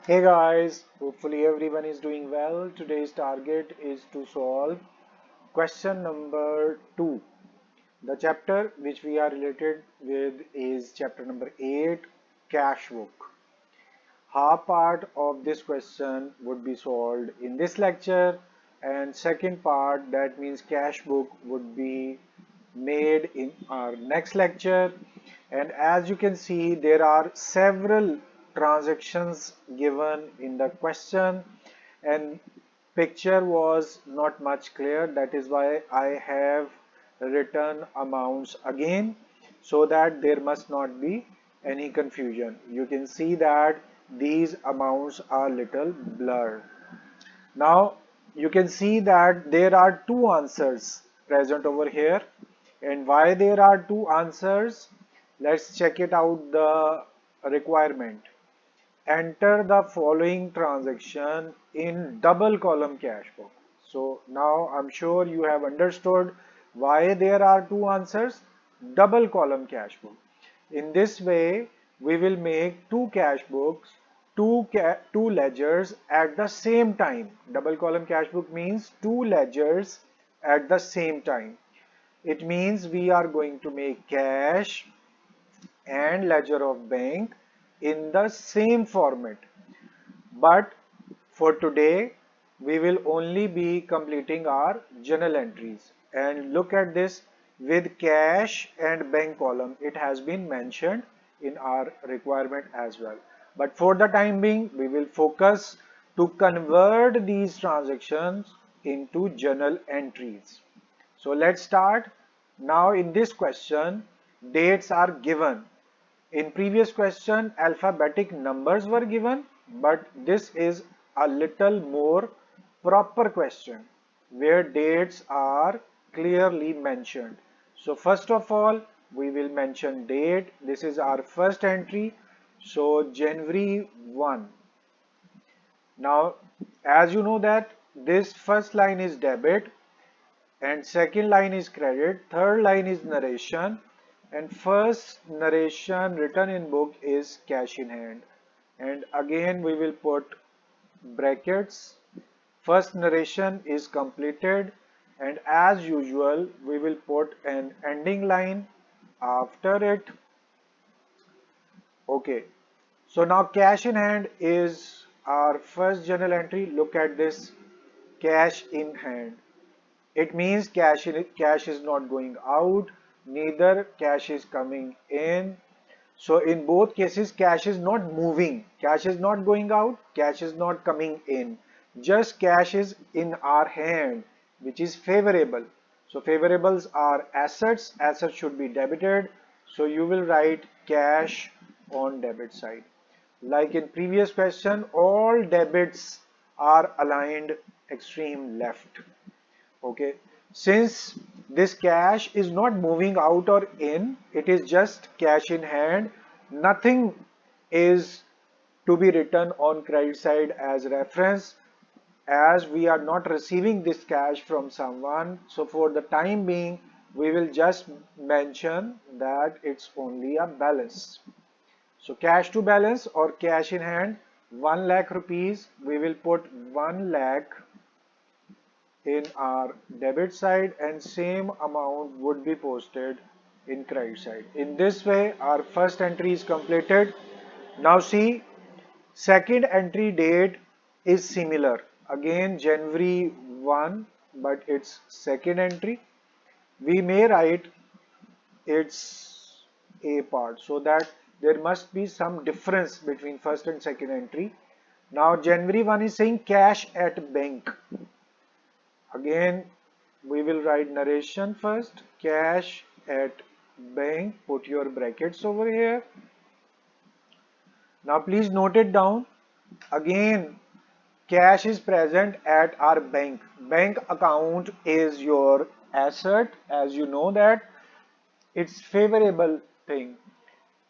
Hey guys, hopefully everyone is doing well. Today's target is to solve question number 2. The chapter which we are related with is chapter number 8, cash book. Half part of this question would be solved in this lecture, and second part, that means cash book, would be made in our next lecture. And as you can see, there are several transactions given in the question, and picture was not much clear. That is why I have written amounts again, so that there must not be any confusion. You can see that these amounts are little blurred. Now you can see that there are two answers present over here, and why there are two answers, let's check it out. The requirement: enter the following transaction in double column cash book. So now I'm sure you have understood why there are two answers. Double column cash book. In this way, we will make two cash books, two ledgers at the same time. Double column cash book means two ledgers at the same time. It means we are going to make cash and ledger of bank in the same format. But for today, we will only be completing our journal entries. And look at this, with cash and bank column. It has been mentioned in our requirement as well. But for the time being, we will focus to convert these transactions into journal entries. So let's start. Now in this question, dates are given. In previous question, alphabetic numbers were given, but this is a little more proper question where dates are clearly mentioned. So first of all, we will mention date. This is our first entry. So January 1. Now, as you know that this first line is debit and second line is credit, third line is narration, and first narration written in book is cash in hand. And again we will put brackets. First narration is completed, and as usual we will put an ending line after it. Okay, so now cash in hand is our first journal entry. Look at this, cash in hand. It means cash is not going out, neither cash is coming in. So in both cases, cash is not moving, cash is not going out, cash is not coming in. Just cash is in our hand, which is favorable. So favorables are assets, assets should be debited. So you will write cash on debit side. Like in previous question, all debits are aligned extreme left. Okay, since this cash is not moving out or in, it is just cash in hand. Nothing is to be written on credit side as reference, as we are not receiving this cash from someone. So for the time being, we will just mention that it's only a balance. So cash to balance or cash in hand, 1 lakh rupees, we will put 1 lakh in our debit side, and same amount would be posted in credit side. In this way, our first entry is completed. Now see, second entry date is similar. Again, January 1, but it's second entry. We may write its A part so that there must be some difference between first and second entry. Now January 1 is saying cash at bank. Again, we will write narration first, cash at bank, put your brackets over here. Now please note it down. Again, cash is present at our bank. Bank account is your asset, as you know that it's favorable thing.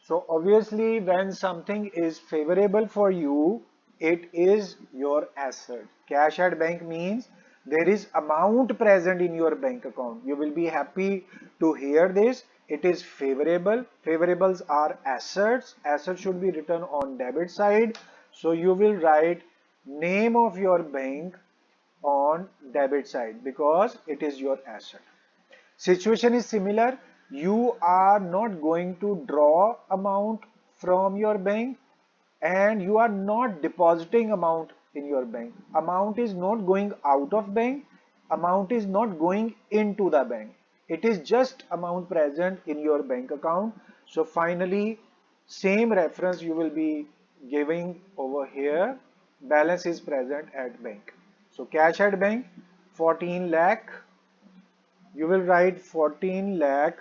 So obviously when something is favorable for you, it is your asset. Cash at bank means there is amount present in your bank account. You will be happy to hear this. It is favorable. Favorables are assets. Assets should be written on debit side. So you will write name of your bank on debit side because it is your asset. Situation is similar. You are not going to draw amount from your bank and you are not depositing amount in your bank. Amount is not going out of bank. Amount is not going into the bank. It is just amount present in your bank account. So finally, same reference you will be giving over here. Balance is present at bank. So cash at bank 14 lakh. You will write 14 lakh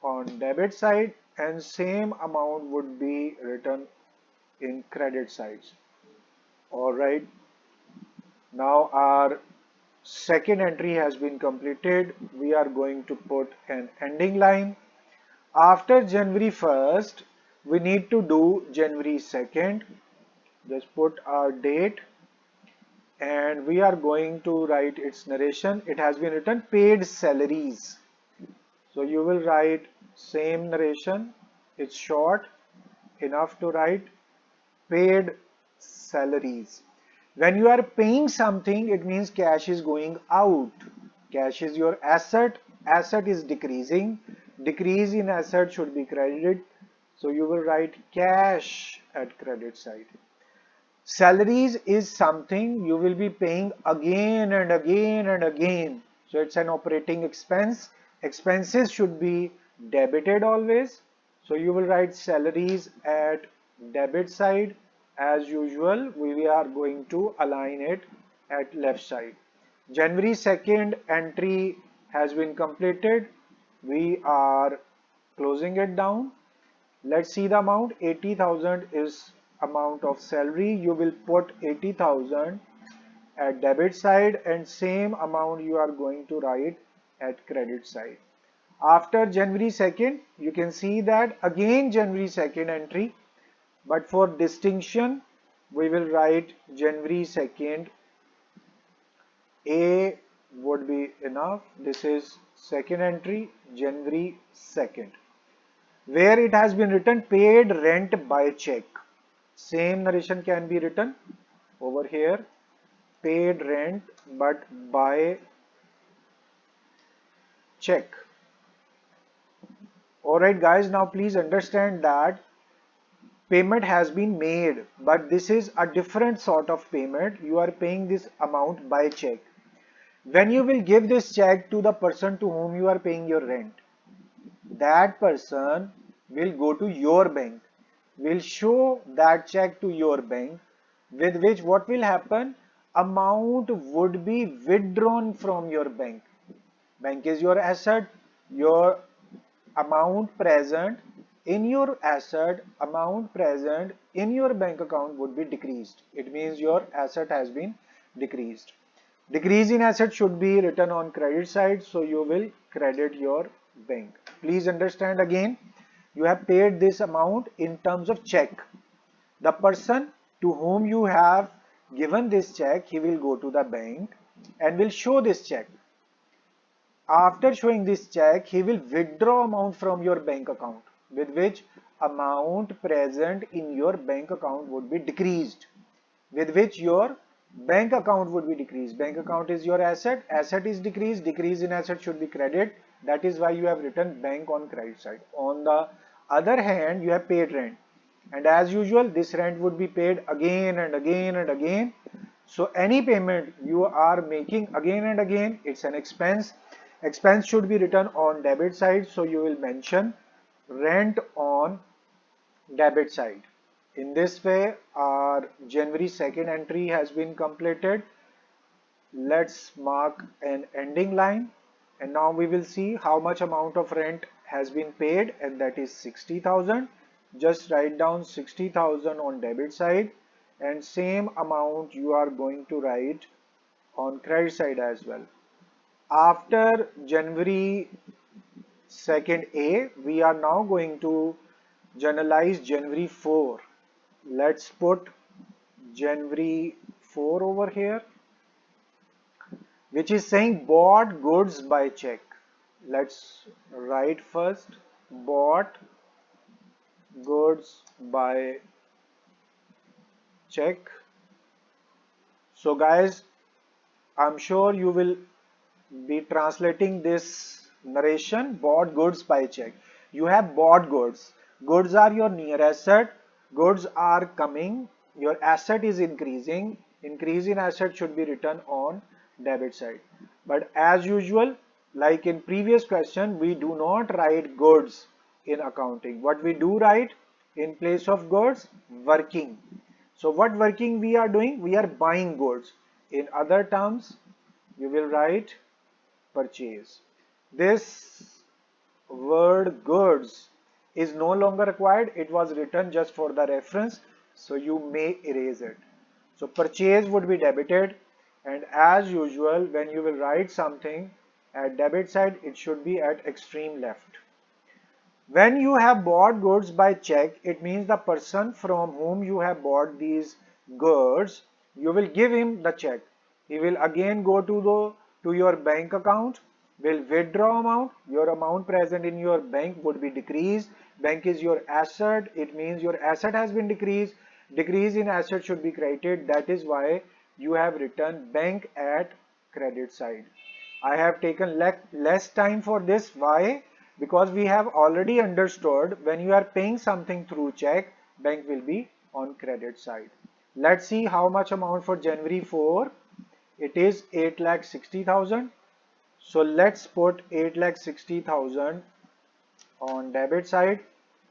on debit side and same amount would be written in credit sides. Alright, now our second entry has been completed. We are going to put an ending line. After January 1st, we need to do January 2nd. Just put our date and we are going to write its narration. It has been written paid salaries. So you will write same narration. It's short enough to write paid salaries. When you are paying something, it means cash is going out. Cash is your asset. Asset is decreasing. Decrease in asset should be credited. So you will write cash at credit side. Salaries is something you will be paying again and again and again. So it's an operating expense. Expenses should be debited always. So you will write salaries at debit side. As usual, we are going to align it at left side. January 2nd entry has been completed. We are closing it down. Let's see the amount. 80,000 is amount of salary. You will put 80,000 at debit side and same amount you are going to write at credit side. After January 2nd, you can see that again January 2nd entry, but for distinction, we will write January 2nd. A would be enough. This is second entry, January 2nd. Where it has been written paid rent by check. Same narration can be written over here, paid rent but by check. Alright guys, now please understand that payment has been made, but this is a different sort of payment. You are paying this amount by check. When you will give this check to the person to whom you are paying your rent, that person will go to your bank, will show that check to your bank, with which what will happen? Amount would be withdrawn from your bank. Bank is your asset. Your amount present in your asset, amount present in your bank account would be decreased. It means your asset has been decreased. Decrease in asset should be written on credit side, so you will credit your bank. Please understand again, you have paid this amount in terms of check. The person to whom you have given this check, he will go to the bank and will show this check. After showing this check, he will withdraw amount from your bank account, with which amount present in your bank account would be decreased, with which your bank account would be decreased. Bank account is your asset. Asset is decreased. Decrease in asset should be credit. That is why you have written bank on credit side. On the other hand, you have paid rent. And as usual, this rent would be paid again and again and again. So any payment you are making again and again, it's an expense. Expense should be written on debit side. So you will mention rent on debit side. In this way, our January 2nd entry has been completed. Let's mark an ending line. And now we will see how much amount of rent has been paid, and that is 60,000. Just write down 60,000 on debit side and same amount you are going to write on credit side as well. After January 2nd A, we are now going to journalize January 4. Let's put January 4 over here, which is saying bought goods by check. Let's write first bought goods by check. So guys, I'm sure you will be translating this narration, bought goods by check. You have bought goods. Goods are your near asset. Goods are coming. Your asset is increasing. Increase in asset should be written on debit side. But as usual, like in previous question, we do not write goods in accounting. What we do write in place of goods, working. So what working we are doing? We are buying goods. In other terms, you will write purchase. This word goods is no longer required. It was written just for the reference, so you may erase it. So purchase would be debited, and as usual, when you will write something at debit side, it should be at extreme left. When you have bought goods by check, it means the person from whom you have bought these goods, you will give him the check. He will again go to your bank account, will withdraw amount. Your amount present in your bank would be decreased. Bank is your asset. It means your asset has been decreased. Decrease in asset should be credited. That is why you have written bank at credit side. I have taken less time for this. Why? Because we have already understood when you are paying something through check, bank will be on credit side. Let's see how much amount for January 4. It is 8,60,000. So let's put 8,60,000 on debit side,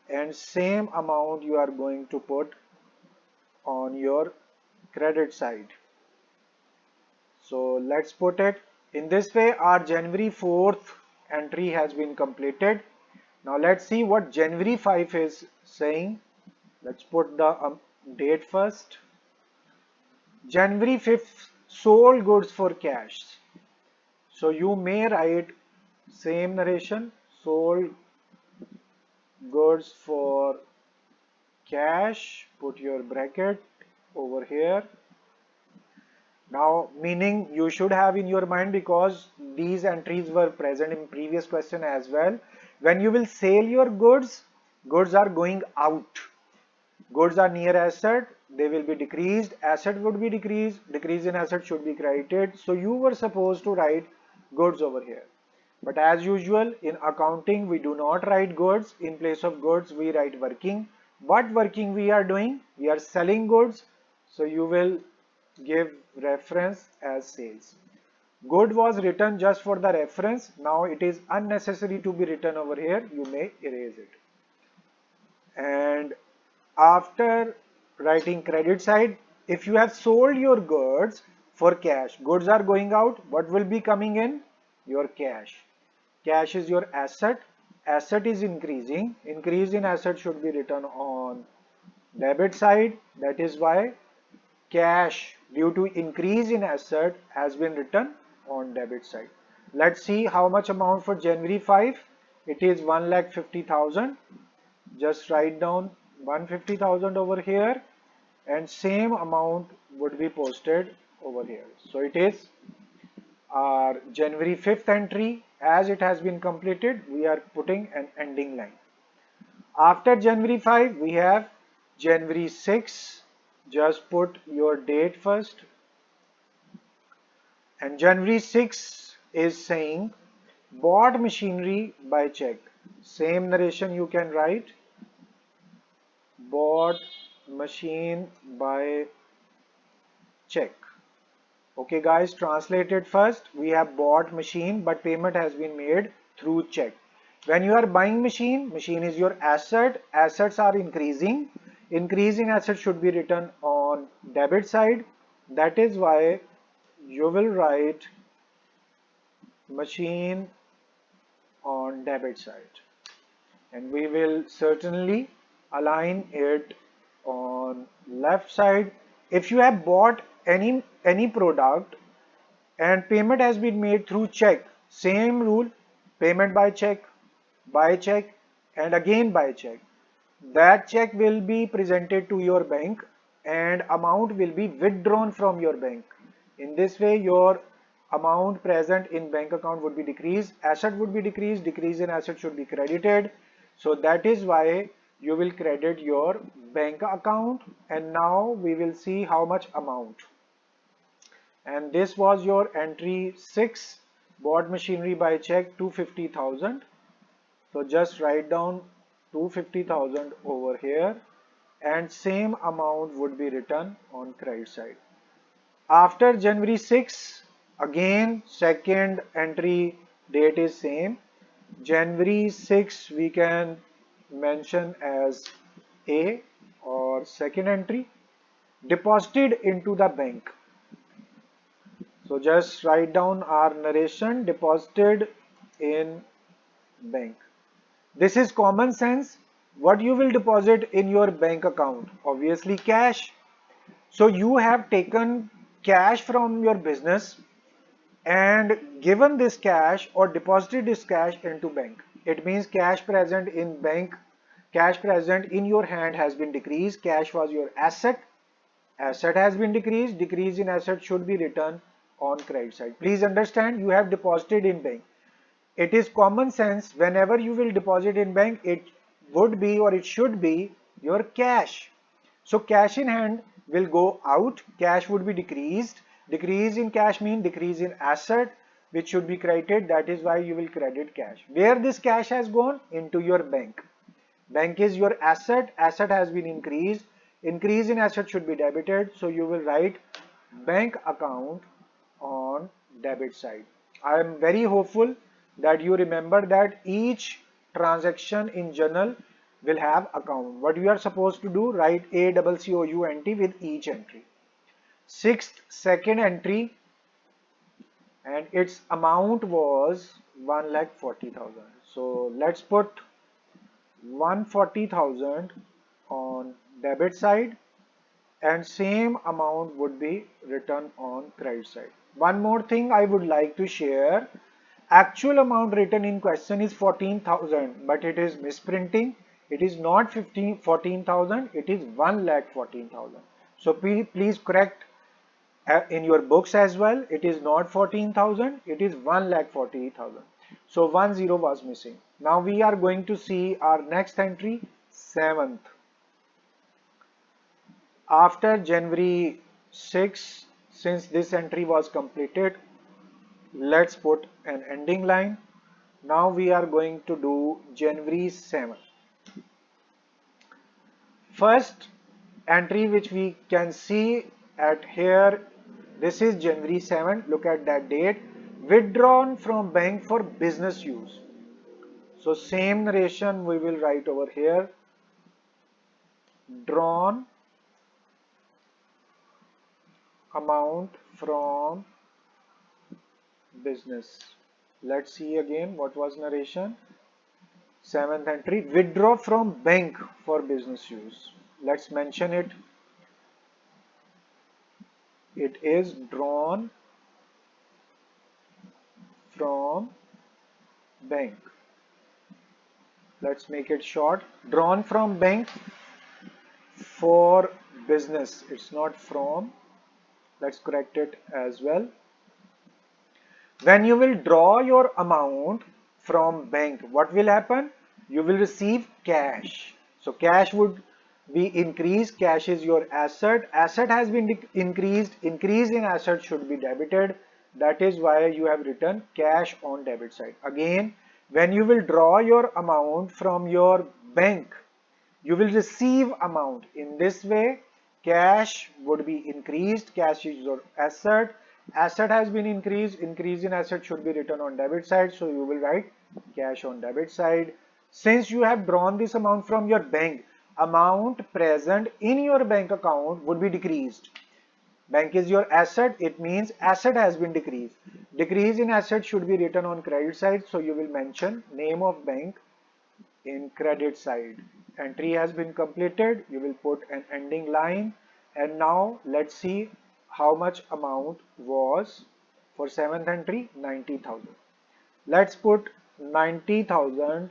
and same amount you are going to put on your credit side. So let's put it in this way. Our January 4th entry has been completed. Now let's see what January 5 is saying. Let's put the date first. January 5th, sold goods for cash. So you may write same narration, sold goods for cash, put your bracket over here. Now, meaning you should have in your mind, because these entries were present in previous question as well. When you will sell your goods, goods are going out. Goods are near asset, they will be decreased. Asset would be decreased. Decrease in asset should be credited. So you were supposed to write goods over here. But as usual, in accounting, we do not write goods. In place of goods, we write working. What working we are doing? We are selling goods. So you will give reference as sales. Good was written just for the reference. Now it is unnecessary to be written over here. You may erase it. And after writing credit side, if you have sold your goods for cash, goods are going out, what will be coming in? Your cash. Cash is your asset. Asset is increasing. Increase in asset should be written on debit side. That is why cash due to increase in asset has been written on debit side. Let's see how much amount for January 5. It is 1,50,000. Just write down 150,000 over here, and same amount would be posted over here. So it is our January 5th entry. As it has been completed, we are putting an ending line. After January 5, we have January 6. Just put your date first. And January 6 is saying bought machinery by check. Same narration you can write. Bought machine by check. Okay guys, translated first. We have bought machine, but payment has been made through check. When you are buying machine, machine is your asset. Assets are increasing. Increase in asset should be written on debit side. That is why you will write machine on debit side. And we will certainly align it on left side. If you have bought any product and payment has been made through check, same rule, payment by check, and again by check. That check will be presented to your bank and amount will be withdrawn from your bank. In this way, your amount present in bank account would be decreased, asset would be decreased, decrease in asset should be credited. So that is why you will credit your bank account, and now we will see how much amount. And this was your entry 6, bought machinery by check 250,000. So just write down 250,000 over here, and same amount would be written on credit side. After January 6, again second entry date is same. January 6 we can mention as A, or second entry, deposited into the bank. So just write down our narration, deposited in bank. This is common sense. What you will deposit in your bank account? Obviously cash. So you have taken cash from your business and given this cash or deposited this cash into bank. It means cash present in bank, cash present in your hand has been decreased. Cash was your asset. Asset has been decreased. Decrease in asset should be written on credit side. Please understand, you have deposited in bank. It is common sense, whenever you will deposit in bank, it would be or it should be your cash. So cash in hand will go out, cash would be decreased. Decrease in cash means decrease in asset, which should be credited. That is why you will credit cash. Where this cash has gone? Into your bank. Bank is your asset. Asset has been increased. Increase in asset should be debited. So you will write bank account on debit side. I am very hopeful that you remember that each transaction in journal will have account. What you are supposed to do, write ACCOUNT with each entry. Sixth, second entry, and its amount was 1,40,000. So let's put 140,000 on debit side, and same amount would be written on credit side. One more thing I would like to share. Actual amount written in question is 14,000, but it is misprinting. It is not 14,000, it is 1,14,000. So please correct in your books as well. It is not 14,000, it is 1,40,000. So 10 was missing. Now we are going to see our next entry, 7th. After January 6, since this entry was completed, let's put an ending line. Now we are going to do January 7. First entry which we can see at here, this is January 7. Look at that date. Withdrawn from bank for business use. So same narration we will write over here. Drawn amount from business. Let's see again what was narration. 7th entry, withdraw from bank for business use. Let's mention it. It is drawn from bank. Let's make it short. Drawn from bank for business. It's not from. Let's correct it as well. When you will draw your amount from bank, what will happen? You will receive cash. So cash would be increased. Cash is your asset. Asset has been increased. Increase in asset should be debited. That is why you have written cash on debit side. Again, when you will draw your amount from your bank, you will receive amount. In this way, cash would be increased. Cash is your asset. Asset has been increased. Increase in asset should be written on debit side. So you will write cash on debit side. Since you have drawn this amount from your bank, amount present in your bank account would be decreased. Bank is your asset. It means asset has been decreased. Decrease in asset should be written on credit side. So you will mention name of bank in credit side. Entry has been completed. You will put an ending line. And now let's see how much amount was for 7th entry, 90,000. Let's put 90,000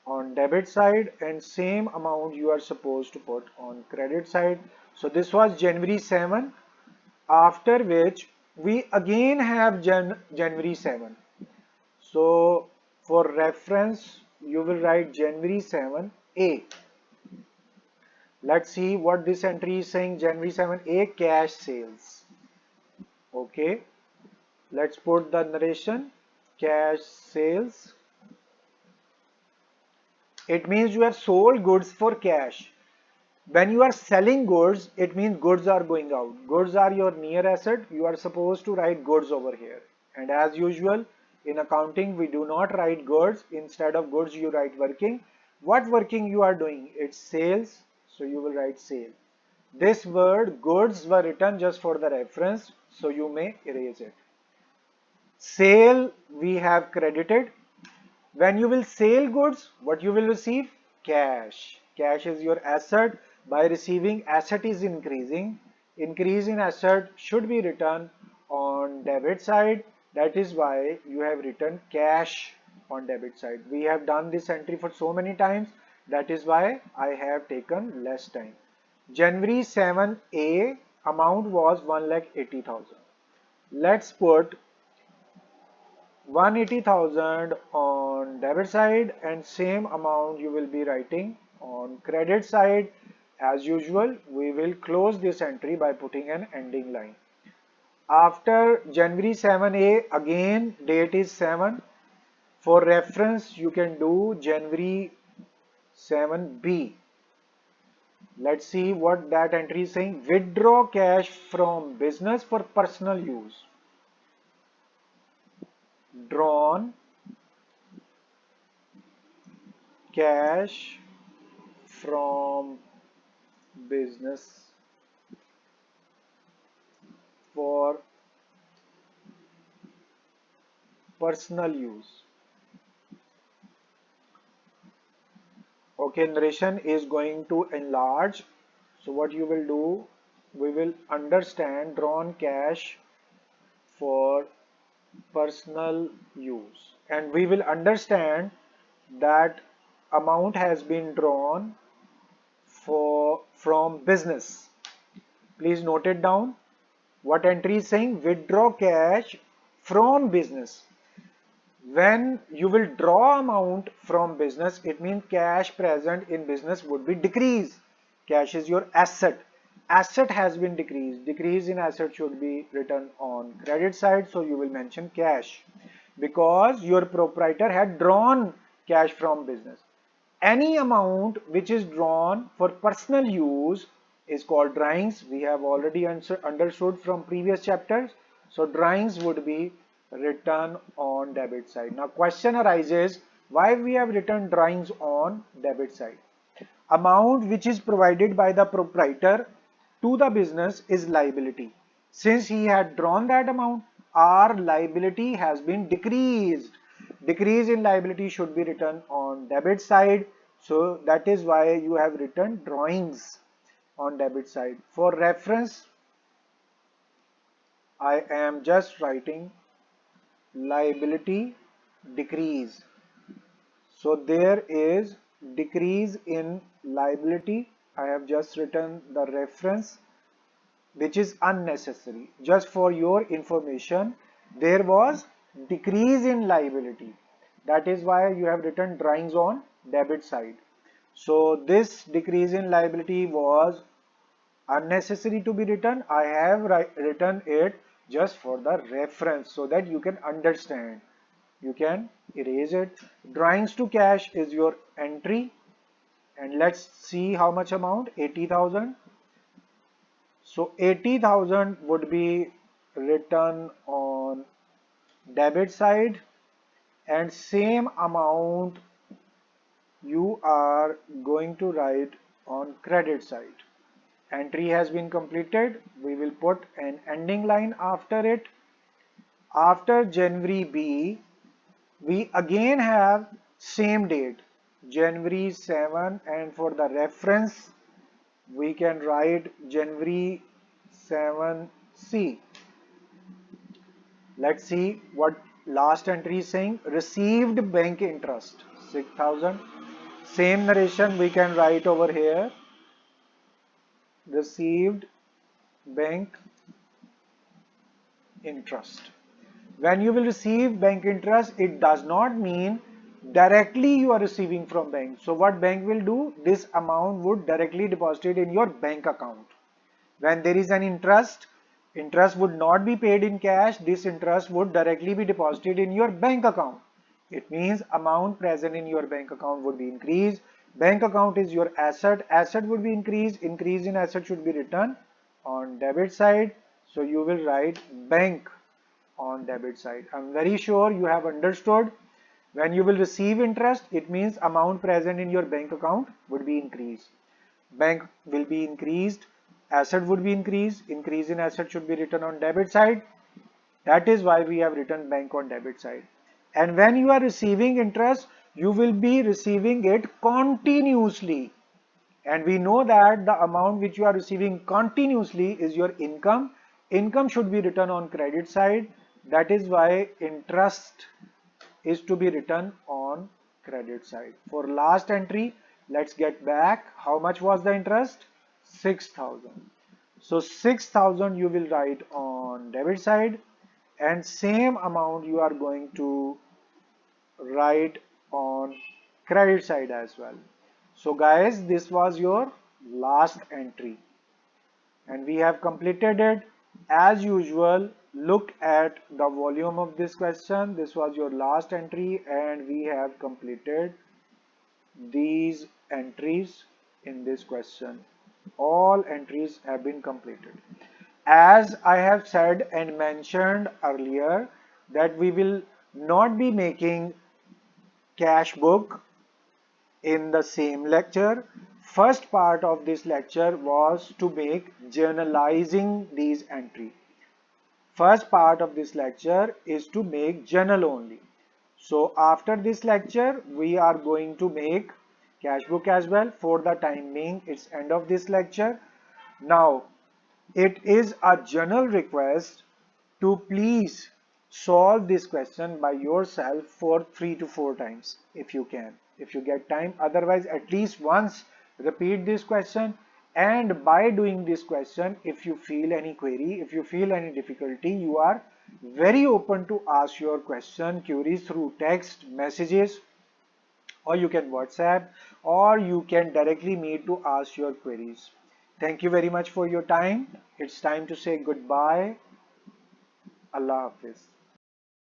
on debit side, and same amount you are supposed to put on credit side. So this was January 7, after which we again have January 7. So for reference, you will write January 7 A. Let's see what this entry is saying. January 7A, cash sales. Okay, let's put the narration. Cash sales. It means you have sold goods for cash. When you are selling goods, it means goods are going out. Goods are your near asset. You are supposed to write goods over here. And as usual, in accounting, we do not write goods. Instead of goods, you write working. What working you are doing? It's sales. So you will write sale. This word goods were written just for the reference. So you may erase it. Sale we have credited. When you will sell goods, what you will receive? Cash. Cash is your asset. By receiving, asset is increasing. Increase in asset should be written on debit side. That is why you have written cash on debit side. We have done this entry for so many times. That is why I have taken less time. January 7A amount was 1,80,000. Let's put 180,000 on debit side and same amount you will be writing on credit side. As usual, we will close this entry by putting an ending line. After January 7A, again date is 7. For reference, you can do January 7B. Let's see what that entry is saying. Withdraw cash from business for personal use. Drawn cash from business for personal use. Okay, narration is going to enlarge. So what you will do, we will understand drawn cash for personal use, and we will understand that amount has been drawn from business. Please note it down. What entry is saying? Withdraw cash from business. When you will draw amount from business, it means cash present in business would be decreased. Cash is your asset. Asset has been decreased. Decrease in asset should be written on credit side. So you will mention cash because your proprietor had drawn cash from business. Any amount which is drawn for personal use is called drawings. We have already understood from previous chapters. So drawings would be written on debit side. Now question arises, why we have written drawings on debit side? Amount which is provided by the proprietor to the business is liability. Since he had drawn that amount, our liability has been decreased. Decrease in liability should be written on debit side. So that is why you have written drawings on debit side. For reference, I am just writing liability decrease. So there is decrease in liability. I have just written the reference, which is unnecessary. Just for your information, there was decrease in liability. That is why you have written drawings on debit side. So this decrease in liability was unnecessary to be written. I have written it just for the reference so that you can understand. You can erase it. Drawings to cash is your entry, and let's see how much amount. 80,000. So 80,000 would be written on debit side, and same amount you are going to write on credit side. Entry has been completed. We will put an ending line after it. After January B, we again have same date, January 7, and for the reference we can write January 7C. Let's see what last entry is saying. Received bank interest 6,000. Same narration we can write over here. Received bank interest. When you will receive bank interest, it does not mean Directly you are receiving from bank. So what bank will do? This amount would directly deposited in your bank account. When there is an interest, interest would not be paid in cash. This interest would directly be deposited in your bank account. It means amount present in your bank account would be increased. Bank account is your asset. Asset would be increased. Increase in asset should be written on debit side. So you will write bank on debit side. I'm very sure you have understood. When you will receive interest, it means amount present in your bank account would be increased. Bank will be increased, asset would be increased, increase in asset should be written on debit side. That is why we have written bank on debit side. And when you are receiving interest, you will be receiving it continuously. And we know that the amount which you are receiving continuously is your income. Income should be written on credit side. That is why interest is to be written on credit side. For last entry, let's get back. How much was the interest? 6,000. So 6,000 you will write on debit side, and same amount you are going to write on credit side as well. So guys, this was your last entry and we have completed it. As usual, look at the volume of this question. This was your last entry and we have completed these entries in this question. All entries have been completed. As I have said and mentioned earlier that we will not be making cash book in the same lecture. First part of this lecture was to make journalizing these entry. First part of this lecture is to make journal only. So after this lecture, we are going to make cash book as well. For the time being, it's end of this lecture. Now, it is a general request to please solve this question by yourself for 3 to 4 times if you can, if you get time. Otherwise, at least once repeat this question, and by doing this question, if you feel any query, if you feel any difficulty, you are very open to ask your question, queries through text messages, or you can WhatsApp, or you can directly meet to ask your queries. Thank you very much for your time. It's time to say goodbye. Allah Hafiz.